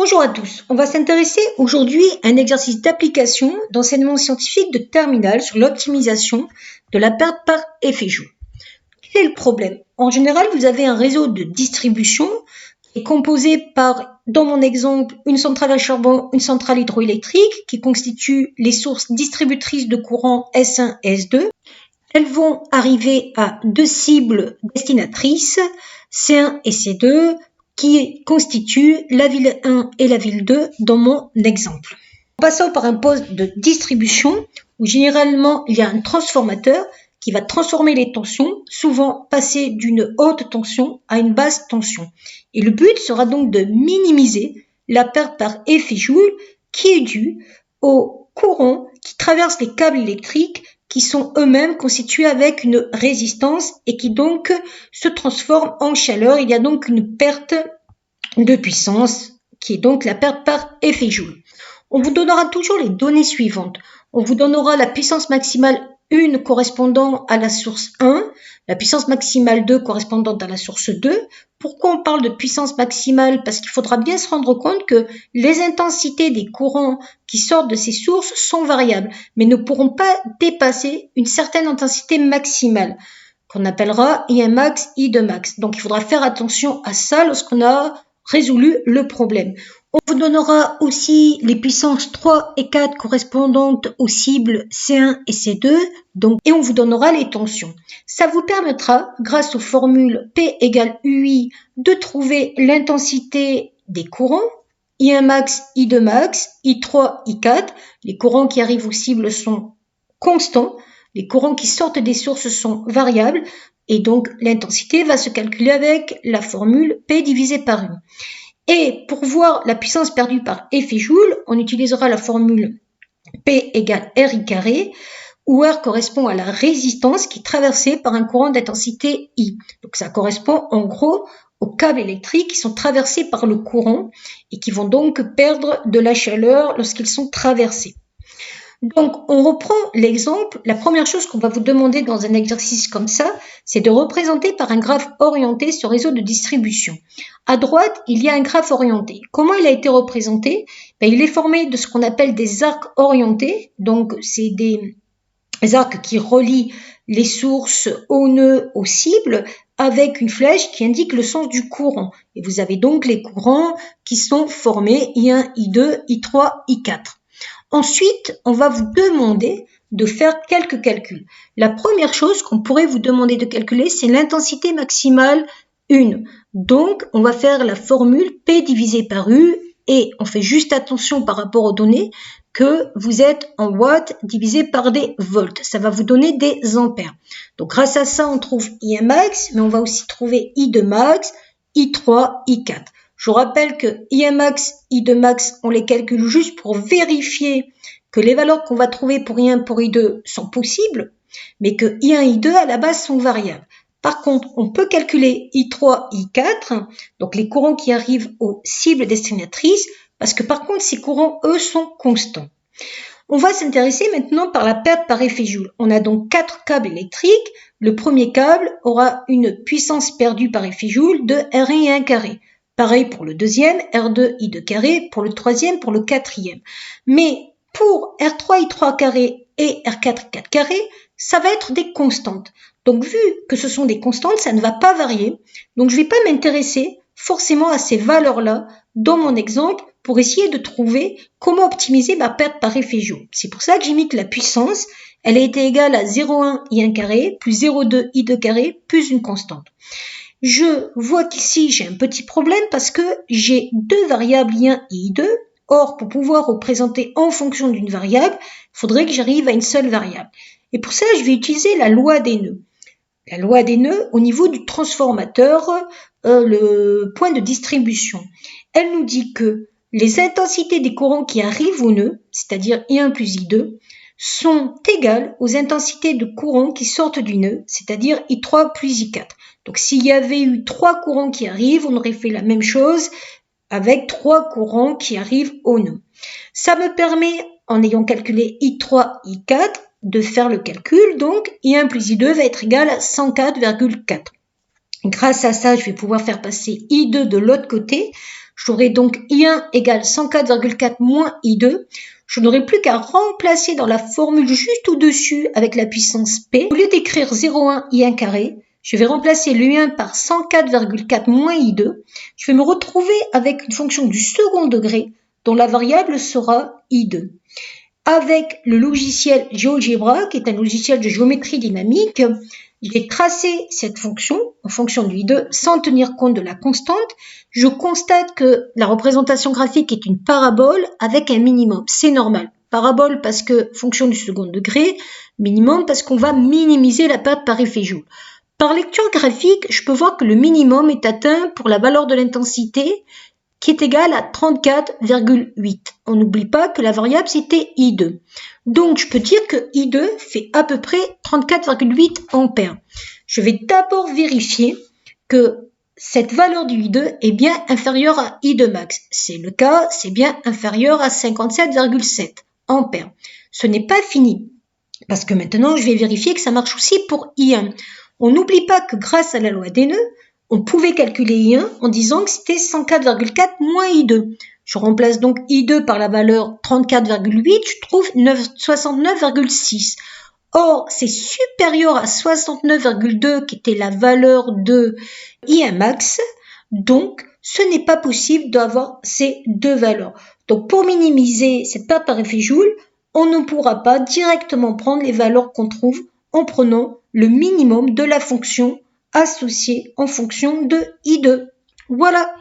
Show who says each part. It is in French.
Speaker 1: Bonjour à tous, on va s'intéresser aujourd'hui à un exercice d'application d'enseignement scientifique de terminale sur l'optimisation de la perte par effet Joule. Quel est le problème? En général, vous avez un réseau de distribution qui est composé par, dans mon exemple, une centrale à charbon, une centrale hydroélectrique qui constituent les sources distributrices de courant S1 et S2. Elles vont arriver à deux cibles destinatrices, C1 et C2, qui constituent la ville 1 et la ville 2 dans mon exemple. En passant par un poste de distribution où généralement il y a un transformateur qui va transformer les tensions, souvent passer d'une haute tension à une basse tension. Et le but sera donc de minimiser la perte par effet Joule qui est due au courant qui traverse les câbles électriques qui sont eux-mêmes constitués avec une résistance et qui donc se transforment en chaleur. Il y a donc une perte de puissance qui est donc la perte par effet Joule. On vous donnera toujours les données suivantes. On vous donnera la puissance maximale 1 correspondant à la source 1, la puissance maximale 2 correspondante à la source 2. Pourquoi on parle de puissance maximale? Parce qu'il faudra bien se rendre compte que les intensités des courants qui sortent de ces sources sont variables, mais ne pourront pas dépasser une certaine intensité maximale, qu'on appellera I1 max, I2 max. Donc il faudra faire attention à ça lorsqu'on a résolu le problème. On vous donnera aussi les puissances 3 et 4 correspondantes aux cibles C1 et C2, et on vous donnera les tensions. Ça vous permettra, grâce aux formules P égale UI, de trouver l'intensité des courants, I1 max, I2 max, I3, I4. Les courants qui arrivent aux cibles sont constants, les courants qui sortent des sources sont variables, et donc l'intensité va se calculer avec la formule P divisé par U. Et pour voir la puissance perdue par effet Joule, on utilisera la formule P égale RI carré, où R correspond à la résistance qui est traversée par un courant d'intensité I. Donc ça correspond en gros aux câbles électriques qui sont traversés par le courant et qui vont donc perdre de la chaleur lorsqu'ils sont traversés. Donc, on reprend l'exemple. La première chose qu'on va vous demander dans un exercice comme ça, c'est de représenter par un graphe orienté ce réseau de distribution. À droite, il y a un graphe orienté. Comment il a été représenté? Il est formé de ce qu'on appelle des arcs orientés. Donc, c'est des arcs qui relient les sources au nœud aux cibles avec une flèche qui indique le sens du courant. Et vous avez donc les courants qui sont formés I1, I2, I3, I4. Ensuite, on va vous demander de faire quelques calculs. La première chose qu'on pourrait vous demander de calculer, c'est l'intensité maximale 1. Donc, on va faire la formule P divisé par U et on fait juste attention par rapport aux données que vous êtes en watts divisé par des volts. Ça va vous donner des ampères. Donc, grâce à ça, on trouve I1 max, mais on va aussi trouver I2 max, I3, I4. Je vous rappelle que I1 max, I2 max, on les calcule juste pour vérifier que les valeurs qu'on va trouver pour I1, pour I2 sont possibles, mais que I1 et I2 à la base sont variables. Par contre, on peut calculer I3, I4, donc les courants qui arrivent aux cibles destinatrices, parce que par contre, ces courants, eux, sont constants. On va s'intéresser maintenant par la perte par effet Joule. On a donc 4 câbles électriques. Le premier câble aura une puissance perdue par effet Joule de R1 carré. Pareil pour le deuxième, R2, I2 carré, pour le troisième, pour le quatrième. Mais pour R3, I3 carré et R4, I4 carré, ça va être des constantes. Donc vu que ce sont des constantes, ça ne va pas varier. Donc je ne vais pas m'intéresser forcément à ces valeurs-là dans mon exemple pour essayer de trouver comment optimiser ma perte par effet Joule. C'est pour ça que j'ai mis que la puissance, elle a été égale à 0,1 I1 carré plus 0,2 I2 carré plus une constante. Je vois qu'ici, j'ai un petit problème parce que j'ai deux variables I1 et I2. Or, pour pouvoir représenter en fonction d'une variable, il faudrait que j'arrive à une seule variable. Et pour ça, je vais utiliser la loi des nœuds. La loi des nœuds au niveau du transformateur, le point de distribution. Elle nous dit que les intensités des courants qui arrivent au nœud, c'est-à-dire I1 plus I2, sont égales aux intensités de courants qui sortent du nœud, c'est-à-dire I3 plus I4. Donc s'il y avait eu 3 courants qui arrivent, on aurait fait la même chose avec 3 courants qui arrivent au nœud. Ça me permet, en ayant calculé I3, I4, de faire le calcul. Donc I1 plus I2 va être égal à 104,4. Grâce à ça, je vais pouvoir faire passer I2 de l'autre côté. J'aurai donc I1 égale 104,4 moins I2. Je n'aurai plus qu'à remplacer dans la formule juste au-dessus avec la puissance P. Au lieu d'écrire 0,1 I1 carré, je vais remplacer le I1 par 104,4 moins I2. Je vais me retrouver avec une fonction du second degré dont la variable sera I2. Avec le logiciel GeoGebra, qui est un logiciel de géométrie dynamique, j'ai tracé cette fonction en fonction du I2 sans tenir compte de la constante. Je constate que la représentation graphique est une parabole avec un minimum. C'est normal. Parabole parce que fonction du second degré, minimum parce qu'on va minimiser la perte par effet Joule. Par lecture graphique, je peux voir que le minimum est atteint pour la valeur de l'intensité qui est égale à 34,8. On n'oublie pas que la variable c'était I2. Donc je peux dire que I2 fait à peu près 34,8 ampères. Je vais d'abord vérifier que cette valeur du I2 est bien inférieure à I2 max. C'est le cas, c'est bien inférieur à 57,7 ampères. Ce n'est pas fini, parce que maintenant je vais vérifier que ça marche aussi pour I1. On n'oublie pas que grâce à la loi des nœuds, on pouvait calculer I1 en disant que c'était 104,4 moins I2. Je remplace donc I2 par la valeur 34,8, je trouve 69,6. Or, c'est supérieur à 69,2 qui était la valeur de I1 max, donc ce n'est pas possible d'avoir ces deux valeurs. Donc pour minimiser cette perte par effet Joule, on ne pourra pas directement prendre les valeurs qu'on trouve en prenant le minimum de la fonction associée en fonction de I2. Voilà.